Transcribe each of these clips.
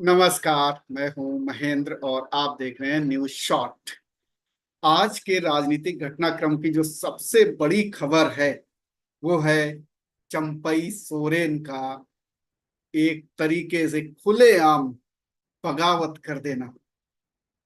नमस्कार। मैं हूं महेंद्र और आप देख रहे हैं न्यूज शॉर्ट। आज के राजनीतिक घटनाक्रम की जो सबसे बड़ी खबर है वो है चंपई सोरेन का एक तरीके से खुलेआम बगावत कर देना।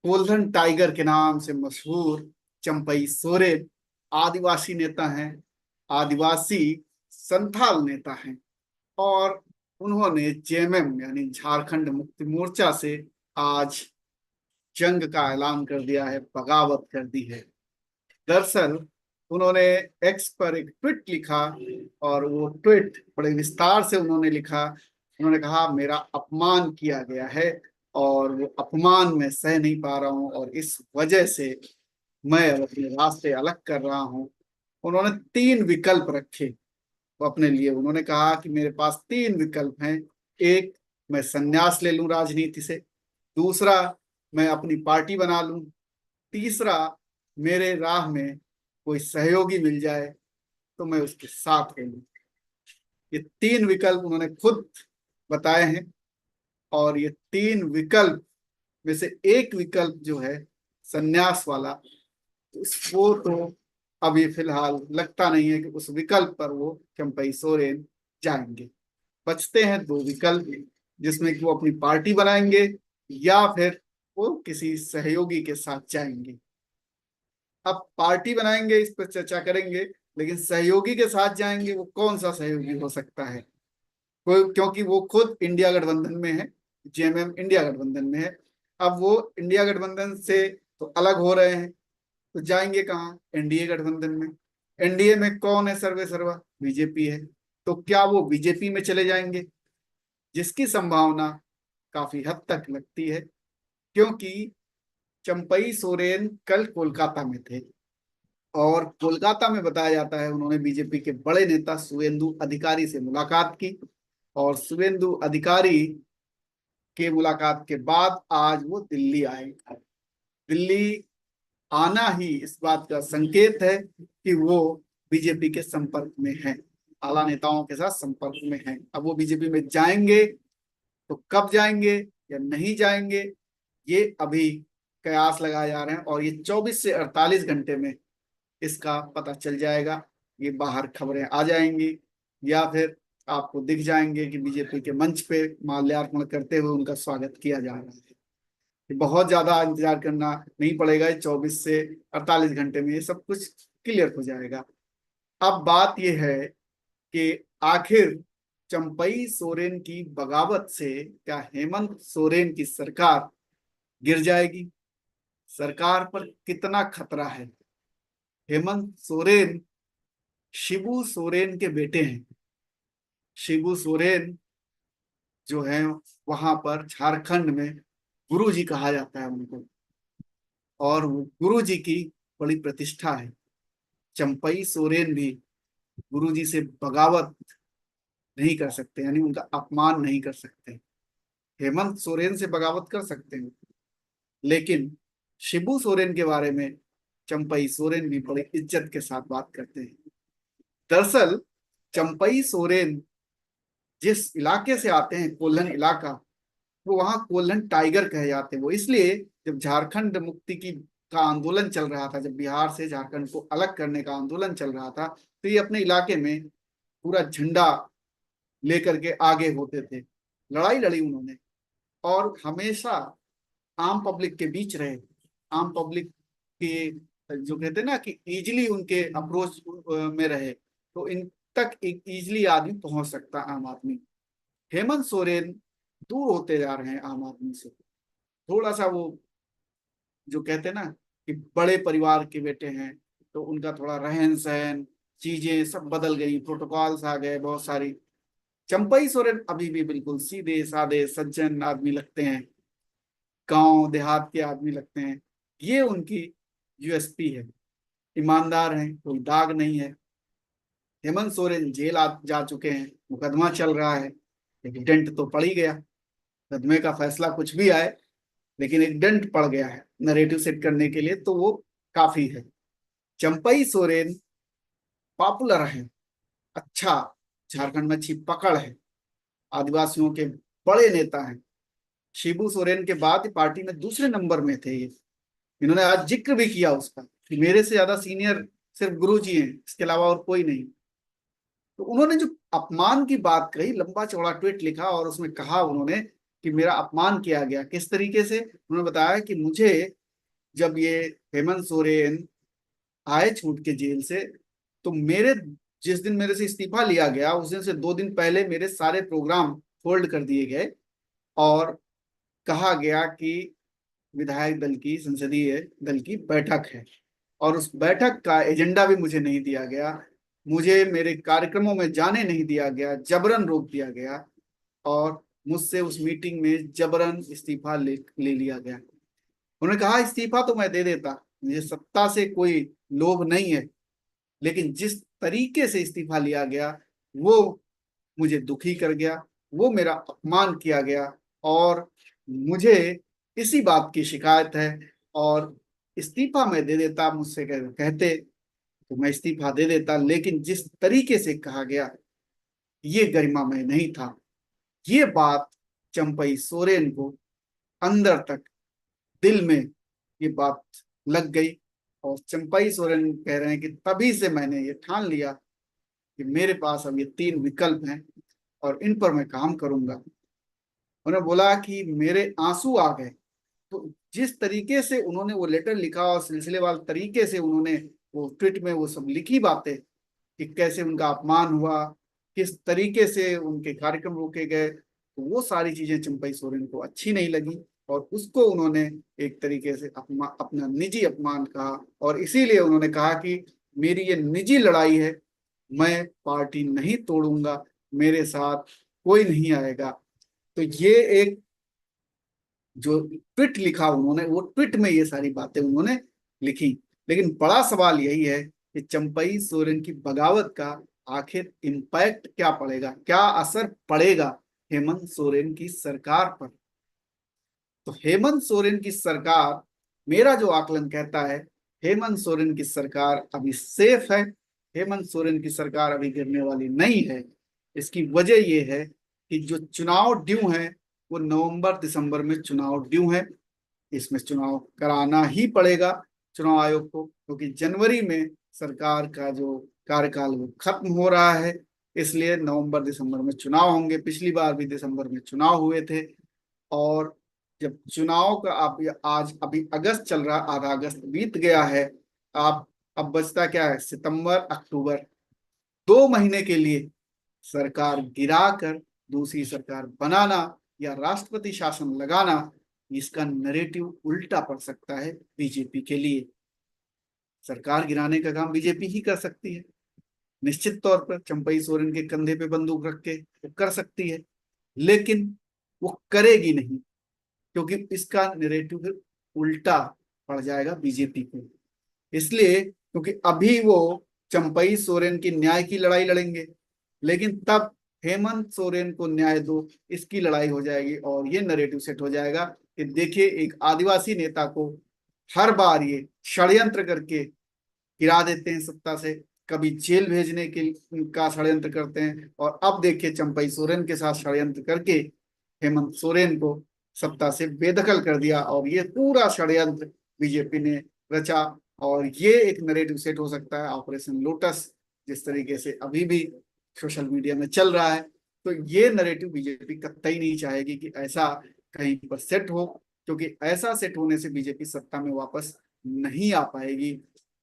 गोल्डन टाइगर के नाम से मशहूर चंपई सोरेन आदिवासी नेता हैं, आदिवासी संथाल नेता हैं और उन्होंने जेएमएम यानी झारखंड मुक्ति मोर्चा से आज जंग का ऐलान कर दिया है, बगावत कर दी है। दरअसल उन्होंने एक्स पर एक ट्वीट लिखा और वो ट्वीट बड़े विस्तार से उन्होंने लिखा। उन्होंने कहा मेरा अपमान किया गया है और वो अपमान मैं सह नहीं पा रहा हूँ और इस वजह से मैं अब अपने रास्ते अलग कर रहा हूँ। उन्होंने तीन विकल्प रखे अपने लिए। उन्होंने कहा कि मेरे पास तीन विकल्प हैं। एक, मैं संन्यास ले लूं राजनीति से। दूसरा, मैं अपनी पार्टी बना लूं। तीसरा, मेरे राह में कोई सहयोगी मिल जाए तो मैं उसके साथ ले लूं। ये तीन विकल्प उन्होंने खुद बताए हैं और ये तीन विकल्प में से एक विकल्प जो है संन्यास वाला, वो तो अभी फिलहाल लगता नहीं है कि उस विकल्प पर वो चंपई सोरेन जाएंगे। बचते हैं दो विकल्प, जिसमें कि वो अपनी पार्टी बनाएंगे या फिर वो किसी सहयोगी के साथ जाएंगे। अब पार्टी बनाएंगे इस पर चर्चा करेंगे, लेकिन सहयोगी के साथ जाएंगे वो कौन सा सहयोगी हो सकता है? कोई, क्योंकि वो खुद इंडिया गठबंधन में है, जेएमएम इंडिया गठबंधन में है। अब वो इंडिया गठबंधन से तो अलग हो रहे हैं, तो जाएंगे कहाँ? एनडीए गठबंधन में। एनडीए में कौन है सर्वे सर्वा? बीजेपी है। तो क्या वो बीजेपी में चले जाएंगे? जिसकी संभावना काफी हद तक लगती है, क्योंकि चंपई सोरेन कल कोलकाता में थे और कोलकाता में बताया जाता है उन्होंने बीजेपी के बड़े नेता शुवेंदु अधिकारी से मुलाकात की और शुवेंदु अधिकारी के मुलाकात के बाद आज वो दिल्ली आए। दिल्ली आना ही इस बात का संकेत है कि वो बीजेपी के संपर्क में हैं, आला नेताओं के साथ संपर्क में हैं। अब वो बीजेपी में जाएंगे तो कब जाएंगे या नहीं जाएंगे, ये अभी कयास लगाए जा रहे हैं और ये 24 से 48 घंटे में इसका पता चल जाएगा। ये बाहर खबरें आ जाएंगी या फिर आपको दिख जाएंगे कि बीजेपी के मंच पे माल्यार्पण करते हुए उनका स्वागत किया जा रहा है। ये बहुत ज्यादा इंतजार करना नहीं पड़ेगा, 24 से 48 घंटे में ये सब कुछ क्लियर हो जाएगा। अब बात यह है कि आखिर चंपई सोरेन की बगावत से क्या हेमंत सोरेन की सरकार गिर जाएगी? सरकार पर कितना खतरा है? हेमंत सोरेन शिबू सोरेन के बेटे हैं। शिबू सोरेन जो है वहां पर झारखंड में गुरु जी कहा जाता है उनको, और वो गुरु जी की बड़ी प्रतिष्ठा है। चंपई सोरेन भी गुरु जी से बगावत नहीं कर सकते, यानी उनका अपमान नहीं कर सकते। हेमंत सोरेन से बगावत कर सकते हैं, लेकिन शिबू सोरेन के बारे में चंपई सोरेन भी बड़ी इज्जत के साथ बात करते हैं। दरअसल चंपई सोरेन जिस इलाके से आते हैं, कोल्हन इलाका, वो वहाँ कोल्हन टाइगर कहे जाते हैं। वो इसलिए, जब झारखंड मुक्ति की का आंदोलन चल रहा था, जब बिहार से झारखंड को अलग करने का आंदोलन चल रहा था, तो ये अपने इलाके में पूरा झंडा लेकर के आगे होते थे। लड़ाई लड़ी उन्होंने और हमेशा आम पब्लिक के बीच रहे। आम पब्लिक के, जो कहते हैं ना कि इजिली उनके अप्रोच में रहे, तो इन तक एक इजिली आदमी पहुंच सकता, आम आदमी। हेमंत सोरेन दूर होते जा रहे हैं आम आदमी से। थोड़ा सा वो, जो कहते हैं ना कि बड़े परिवार के बेटे हैं, तो उनका थोड़ा रहन सहन, चीजें सब बदल गई, प्रोटोकॉल्स आ गए बहुत सारी। चंपई सोरेन अभी भी बिल्कुल सीधे साधे सज्जन आदमी लगते हैं, गांव देहात के आदमी लगते हैं। ये उनकी यूएसपी है। ईमानदार हैं, कोई दाग नहीं है। हेमंत सोरेन जेल जा चुके हैं, मुकदमा चल रहा है, एक डेंट तो पड़ ही गया। मुकदमे का फैसला कुछ भी आए, लेकिन एक डेंट पड़ गया है नरेटिव सेट करने के लिए, तो वो काफी है। चंपई सोरेन पॉपुलर है, अच्छा, झारखंड में अच्छी पकड़ है, आदिवासियों के बड़े नेता हैं। शिबू सोरेन के बाद पार्टी में दूसरे नंबर में थे ये। इन्होंने आज जिक्र भी किया उसका कि मेरे से ज्यादा सीनियर सिर्फ गुरु जी हैं, इसके अलावा और कोई नहीं। तो उन्होंने जो अपमान की बात कही, लंबा चौड़ा ट्वीट लिखा और उसमें कहा उन्होंने कि मेरा अपमान किया गया। किस तरीके से? उन्होंने बताया कि मुझे, जब ये हेमंत सोरेन आए छूट के जेल से, तो मेरे, जिस दिन मेरे से इस्तीफा लिया गया उस दिन से 2 दिन पहले मेरे सारे प्रोग्राम फोल्ड कर दिए गए और कहा गया कि विधायक दल की, संसदीय दल की बैठक है, और उस बैठक का एजेंडा भी मुझे नहीं दिया गया। मुझे मेरे कार्यक्रमों में जाने नहीं दिया गया, जबरन रोक दिया गया और मुझसे उस मीटिंग में जबरन इस्तीफा ले लिया गया। उन्होंने कहा इस्तीफा तो मैं दे देता, मुझे सत्ता से कोई लोभ नहीं है, लेकिन जिस तरीके से इस्तीफा लिया गया वो मुझे दुखी कर गया, वो मेरा अपमान किया गया और मुझे इसी बात की शिकायत है। और इस्तीफा मैं दे देता, मुझसे कहते तो मैं इस्तीफा दे देता, लेकिन जिस तरीके से कहा गया ये गरिमामय नहीं था। ये बात चंपई सोरेन को अंदर तक, दिल में ये बात लग गई और चंपई सोरेन कह रहे हैं कि तभी से मैंने ये ठान लिया कि मेरे पास अब ये 3 विकल्प हैं और इन पर मैं काम करूंगा। उन्होंने बोला कि मेरे आंसू आ गए। तो जिस तरीके से उन्होंने वो लेटर लिखा और सिलसिलेवार तरीके से उन्होंने वो ट्वीट में वो सब लिखी बातें कि कैसे उनका अपमान हुआ, किस तरीके से उनके कार्यक्रम रोके गए, तो वो सारी चीजें चंपई सोरेन को अच्छी नहीं लगी और उसको उन्होंने एक तरीके से अपना निजी अपमान कहा। और इसीलिए उन्होंने कहा कि मेरी ये निजी लड़ाई है, मैं पार्टी नहीं तोड़ूंगा, मेरे साथ कोई नहीं आएगा। तो ये एक जो ट्वीट लिखा उन्होंने, वो ट्वीट में ये सारी बातें उन्होंने लिखी। लेकिन बड़ा सवाल यही है कि चंपई सोरेन की बगावत का आखिर इम्पैक्ट क्या पड़ेगा, क्या असर पड़ेगा हेमंत सोरेन की सरकार पर। तो हेमंत सोरेन की सरकार, मेरा जो आकलन कहता है, हेमंत सोरेन की सरकार अभी सेफ है। हेमंत सोरेन की सरकार अभी गिरने वाली नहीं है। इसकी वजह यह है कि जो चुनाव ड्यू है वो नवंबर दिसंबर में चुनाव ड्यू है। इसमें चुनाव कराना ही पड़ेगा चुनाव आयोग को, क्योंकि जनवरी में सरकार का जो कार्यकाल वो खत्म हो रहा है। इसलिए नवंबर दिसंबर में चुनाव होंगे। पिछली बार भी दिसंबर में चुनाव हुए थे और जब चुनाव का आप, आज अभी अगस्त चल रहा, आधा अगस्त बीत गया है। आप, अब बचता क्या है? सितंबर अक्टूबर, 2 महीने के लिए सरकार गिराकर दूसरी सरकार बनाना या राष्ट्रपति शासन लगाना, इसका नरेटिव उल्टा पड़ सकता है बीजेपी के लिए। सरकार गिराने का काम बीजेपी ही कर सकती है, निश्चित तौर पर चंपई सोरेन के कंधे पे बंदूक रख के वो कर सकती है, लेकिन वो करेगी नहीं, क्योंकि इसका नरेटिव फिर उल्टा पड़ जाएगा बीजेपी को। इसलिए क्योंकि अभी वो चंपई सोरेन की न्याय की लड़ाई लड़ेंगे, लेकिन तब हेमंत सोरेन को न्याय दो, इसकी लड़ाई हो जाएगी और ये नरेटिव सेट हो जाएगा कि देखिए एक आदिवासी नेता को हर बार ये षड्यंत्र करके गिरा देते हैं सत्ता से, कभी जेल भेजने के का षड्यंत्र करते हैं और अब देखिए चंपई सोरेन के साथ षड्यंत्र करके हेमंत सोरेन को सत्ता से बेदखल कर दिया। और ये पूरा षड्यंत्र बीजेपी ने रचा और ये एक नरेटिव सेट हो सकता है ऑपरेशन लोटस, जिस तरीके से अभी भी सोशल मीडिया में चल रहा है। तो ये नरेटिव बीजेपी कतई नहीं चाहेगी कि ऐसा कहीं पर सेट हो, क्योंकि ऐसा सेट होने से बीजेपी सत्ता में वापस नहीं आ पाएगी,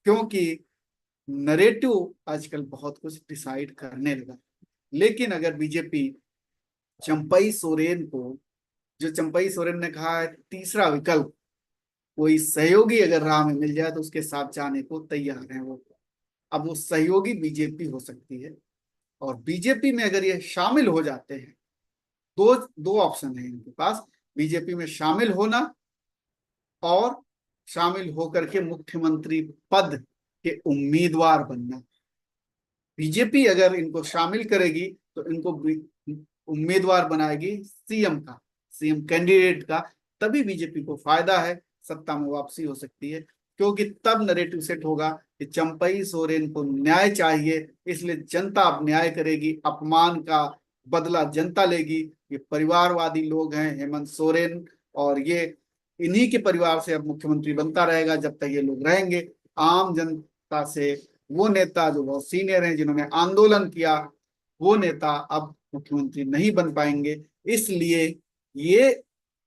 क्योंकि नरेटिव आजकल बहुत कुछ डिसाइड करने लगा। लेकिन अगर बीजेपी चंपई सोरेन को, जो चंपई सोरेन ने कहा है तीसरा विकल्प, कोई सहयोगी अगर राह में मिल जाए तो उसके साथ जाने को तैयार है वो। अब वो सहयोगी बीजेपी हो सकती है और बीजेपी में अगर ये शामिल हो जाते हैं, दो दो ऑप्शन है इनके पास, बीजेपी में शामिल होना और शामिल होकर के मुख्यमंत्री पद के उम्मीदवार बनना। बीजेपी अगर इनको शामिल करेगी तो इनको उम्मीदवार बनाएगी सीएम का, सीएम कैंडिडेट का, तभी बीजेपी को फायदा है, सत्ता में वापसी हो सकती है। क्योंकि तब नरेटिव सेट होगा कि चंपई सोरेन को न्याय चाहिए, इसलिए जनता अब न्याय करेगी, अपमान का बदला जनता लेगी। ये परिवारवादी लोग हैं हेमंत सोरेन, और ये इन्हीं के परिवार से अब मुख्यमंत्री बनता रहेगा जब तक ये लोग रहेंगे। आम जनता से वो नेता जो बहुत सीनियर हैं, जिन्होंने आंदोलन किया, वो नेता अब मुख्यमंत्री नहीं बन पाएंगे। इसलिए ये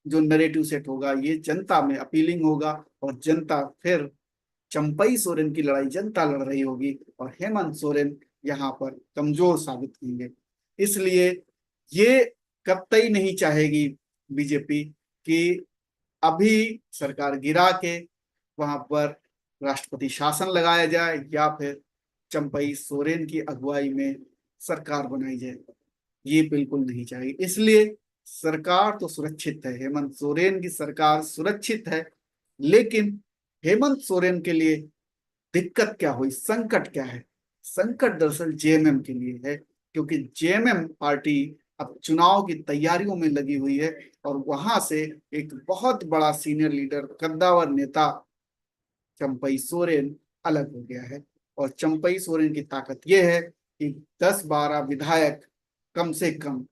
जो नरेटिव सेट होगा ये जनता में अपीलिंग होगा, और जनता फिर चंपई सोरेन की लड़ाई जनता लड़ रही होगी, और हेमंत सोरेन यहाँ पर कमजोर साबित होंगे। इसलिए ये कतई नहीं चाहेगी बीजेपी कि अभी सरकार गिरा के वहां पर राष्ट्रपति शासन लगाया जाए या फिर चंपई सोरेन की अगुवाई में सरकार बनाई जाए। ये बिल्कुल नहीं चाहिए। इसलिए सरकार तो सुरक्षित है, हेमंत सोरेन की सरकार सुरक्षित है, लेकिन हेमंत सोरेन के लिए दिक्कत क्या हुई, संकट क्या है? संकट दरअसल जेएमएम के लिए है, क्योंकि जेएमएम पार्टी अब चुनाव की तैयारियों में लगी हुई है, और वहां से एक बहुत बड़ा सीनियर लीडर, कद्दावर नेता चंपई सोरेन अलग हो गया है। और चंपई सोरेन की ताकत यह है कि 10-12 विधायक कम से कम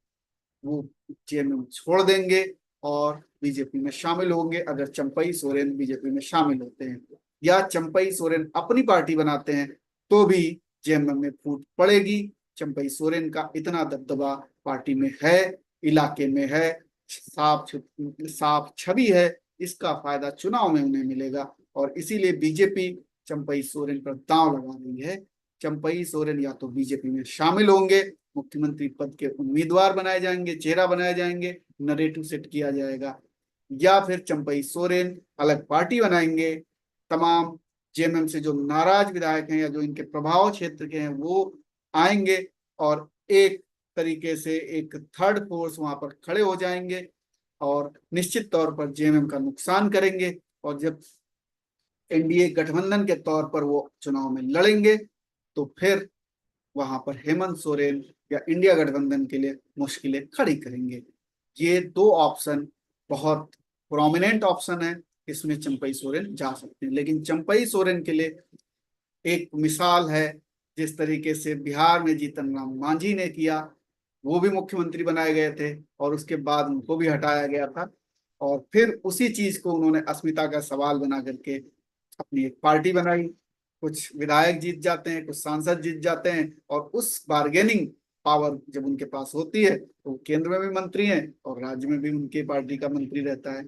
वो जेएमएम छोड़ देंगे और बीजेपी में शामिल होंगे, अगर चंपई सोरेन बीजेपी में शामिल होते हैं, या चंपई सोरेन अपनी पार्टी बनाते हैं तो भी जेएमएम में फूट पड़ेगी। चंपई सोरेन का इतना दबदबा पार्टी में है, इलाके में है, साफ छवि है, इसका फायदा चुनाव में उन्हें मिलेगा, और इसीलिए बीजेपी चंपई सोरेन पर दांव लगा रही है। चंपई सोरेन या तो बीजेपी में शामिल होंगे, मुख्यमंत्री पद के उम्मीदवार बनाए जाएंगे, चेहरा बनाए जाएंगे, नरेटिव सेट किया जाएगा, या फिर चंपई सोरेन अलग पार्टी बनाएंगे। तमाम जेएमएम से जो नाराज विधायक हैं या जो इनके प्रभाव क्षेत्र के हैं वो आएंगे, और एक तरीके से एक थर्ड फोर्स वहां पर खड़े हो जाएंगे और निश्चित तौर पर जेएमएम का नुकसान करेंगे। और जब एनडीए गठबंधन के तौर पर वो चुनाव में लड़ेंगे तो फिर वहां पर हेमंत सोरेन या इंडिया गठबंधन के लिए मुश्किलें खड़ी करेंगे। ये दो ऑप्शन बहुत प्रोमिनेंट ऑप्शन है, इसमें चंपई सोरेन जा सकते हैं। लेकिन चंपई सोरेन के लिए एक मिसाल है, जिस तरीके से बिहार में जीतन राम मांझी ने किया, वो भी मुख्यमंत्री बनाए गए थे और उसके बाद उनको भी हटाया गया था, और फिर उसी चीज को उन्होंने अस्मिता का सवाल बना करके अपनी एक पार्टी बनाई। कुछ विधायक जीत जाते हैं, कुछ सांसद जीत जाते हैं, और उस बार्गेनिंग पावर जब उनके पास होती है तो केंद्र में भी मंत्री हैं और राज्य में भी उनके पार्टी का मंत्री रहता है।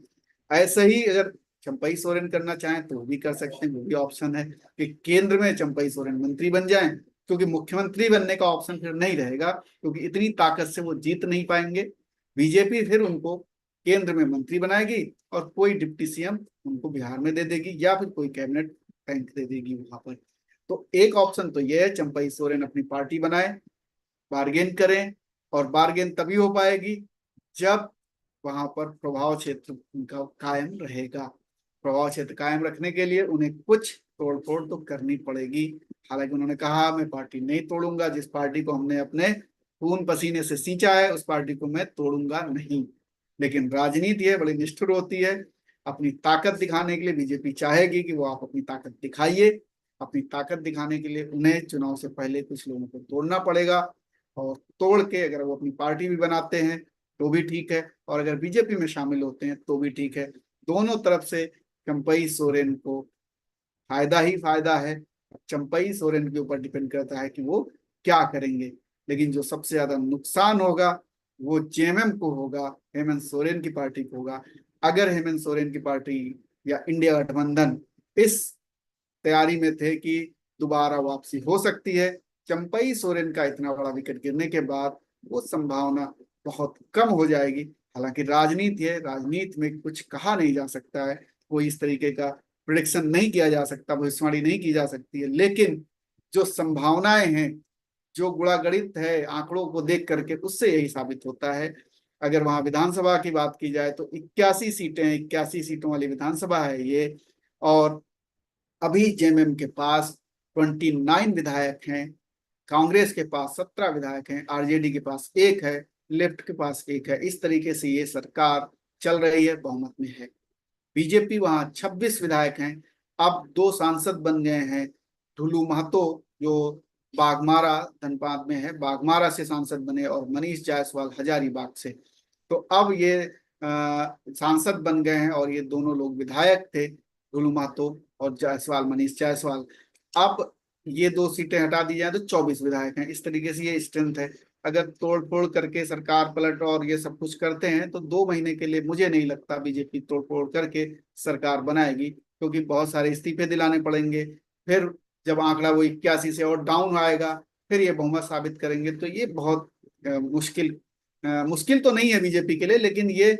ऐसे ही अगर चंपई सोरेन करना चाहें तो वो भी कर सकते हैं, वो भी ऑप्शन है कि केंद्र में चंपई सोरेन मंत्री बन जाएं, क्योंकि मुख्यमंत्री बनने का ऑप्शन फिर नहीं रहेगा, क्योंकि इतनी ताकत से वो जीत नहीं पाएंगे। बीजेपी फिर उनको केंद्र में मंत्री बनाएगी और कोई डिप्टी सीएम उनको बिहार में दे देगी, या फिर कोई कैबिनेट रैंक दे देगी वहां पर। तो एक ऑप्शन तो यह है, चंपई सोरेन अपनी पार्टी बनाए, बार्गेन करें, और बार्गेन तभी हो पाएगी जब वहां पर प्रभाव क्षेत्र उनका कायम रहेगा। प्रभाव क्षेत्र कायम रखने के लिए उन्हें कुछ तोड़ फोड़ तो करनी पड़ेगी। हालांकि उन्होंने कहा मैं पार्टी नहीं तोड़ूंगा, जिस पार्टी को हमने अपने खून पसीने से सींचा है उस पार्टी को मैं तोड़ूंगा नहीं। लेकिन राजनीति है, बड़ी निष्ठुर होती है। अपनी ताकत दिखाने के लिए बीजेपी चाहेगी कि वो आप अपनी ताकत दिखाइए। अपनी ताकत दिखाने के लिए उन्हें चुनाव से पहले कुछ लोगों को तोड़ना पड़ेगा, और तोड़ के अगर वो अपनी पार्टी भी बनाते हैं तो भी ठीक है, और अगर बीजेपी में शामिल होते हैं तो भी ठीक है। दोनों तरफ से चंपई सोरेन को फायदा ही फायदा है। चंपई सोरेन के ऊपर डिपेंड करता है कि वो क्या करेंगे। लेकिन जो सबसे ज्यादा नुकसान होगा वो जेएमएम को होगा, हेमंत सोरेन की पार्टी को होगा। अगर हेमंत सोरेन की पार्टी या इंडिया गठबंधन इस तैयारी में थे कि दोबारा वापसी हो सकती है, चंपई सोरेन का इतना बड़ा विकेट गिरने के बाद वो संभावना बहुत कम हो जाएगी। हालांकि राजनीति है, राजनीति में कुछ कहा नहीं जा सकता है, कोई इस तरीके का प्रिडिक्शन नहीं किया जा सकता, भविष्यवाणी नहीं की जा सकती है। लेकिन जो संभावनाएं हैं, जो गुणागणित है आंकड़ों को देख करके, उससे यही साबित होता है। अगर वहां विधानसभा की बात की जाए तो 81 सीटें, 81 सीटों वाली विधानसभा है ये, और अभी जेएमएम के पास 29 विधायक हैं, कांग्रेस के पास 17 विधायक हैं, आरजेडी के पास एक है, लेफ्ट के पास एक है। इस तरीके से ये सरकार चल रही है, बहुमत में है। बीजेपी वहां 26 विधायक हैं, अब 2 सांसद बन गए हैं। ढुलू महतो जो बाघमारा धनबाद में है, बाघमारा से सांसद बने, और मनीष जायसवाल हजारीबाग से। तो अब ये सांसद बन गए हैं और ये दोनों लोग विधायक थे, गुलू महतो और जायसवाल, मनीष जायसवाल। अब ये दो सीटें हटा दी जाए तो 24 विधायक हैं। इस तरीके से ये स्ट्रेंथ है। अगर तोड़ फोड़ करके सरकार पलट और ये सब कुछ करते हैं तो 2 महीने के लिए मुझे नहीं लगता बीजेपी तोड़ फोड़ करके सरकार बनाएगी, क्योंकि बहुत सारे इस्तीफे दिलाने पड़ेंगे। फिर जब आंकड़ा वो 81 से और डाउन आएगा, फिर ये बहुमत साबित करेंगे, तो ये बहुत मुश्किल, मुश्किल तो नहीं है बीजेपी के लिए, लेकिन ये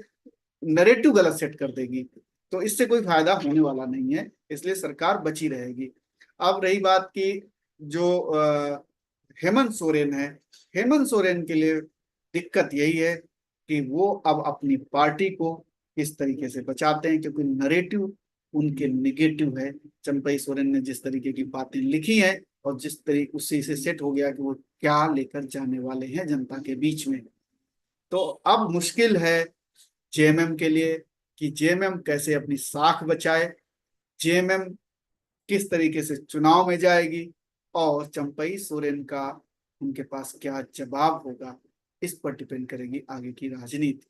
नरेटिव गलत सेट कर देगी। तो इससे कोई फायदा होने वाला नहीं है, इसलिए सरकार बची रहेगी। अब रही बात की जो हेमंत सोरेन है, हेमंत सोरेन के लिए दिक्कत यही है कि वो अब अपनी पार्टी को किस तरीके से बचाते हैं, क्योंकि नरेटिव उनके निगेटिव है। चंपई सोरेन ने जिस तरीके की बातें लिखी हैं और जिस तरीके उसी से सेट हो गया कि वो क्या लेकर जाने वाले हैं जनता के बीच में। तो अब मुश्किल है जेएमएम के लिए कि जेएमएम कैसे अपनी साख बचाए, जेएमएम किस तरीके से चुनाव में जाएगी, और चंपई सोरेन का उनके पास क्या जवाब होगा, इस पर डिपेंड करेगी आगे की राजनीति।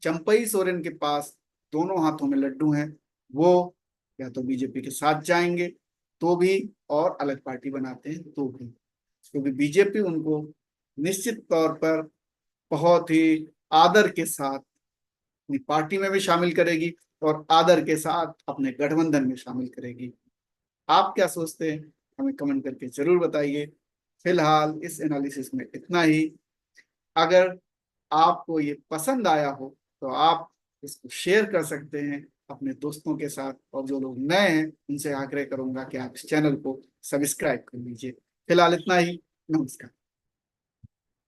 चंपई सोरेन के पास दोनों हाथों में लड्डू हैं। वो या तो बीजेपी के साथ जाएंगे तो भी, और अलग पार्टी बनाते हैं तो भी, क्योंकि बीजेपी उनको निश्चित तौर पर बहुत ही आदर के साथ अपनी पार्टी में भी शामिल करेगी और आदर के साथ अपने गठबंधन में शामिल करेगी। आप क्या सोचते हैं, हमें कमेंट करके जरूर बताइए। फिलहाल इस एनालिसिस में इतना ही। अगर आपको ये पसंद आया हो तो आप इसको शेयर कर सकते हैं अपने दोस्तों के साथ, और जो लोग नए हैं उनसे आग्रह करूंगा कि आप इस चैनल को सब्सक्राइब कर लीजिए। फिलहाल इतना ही। नमस्कार।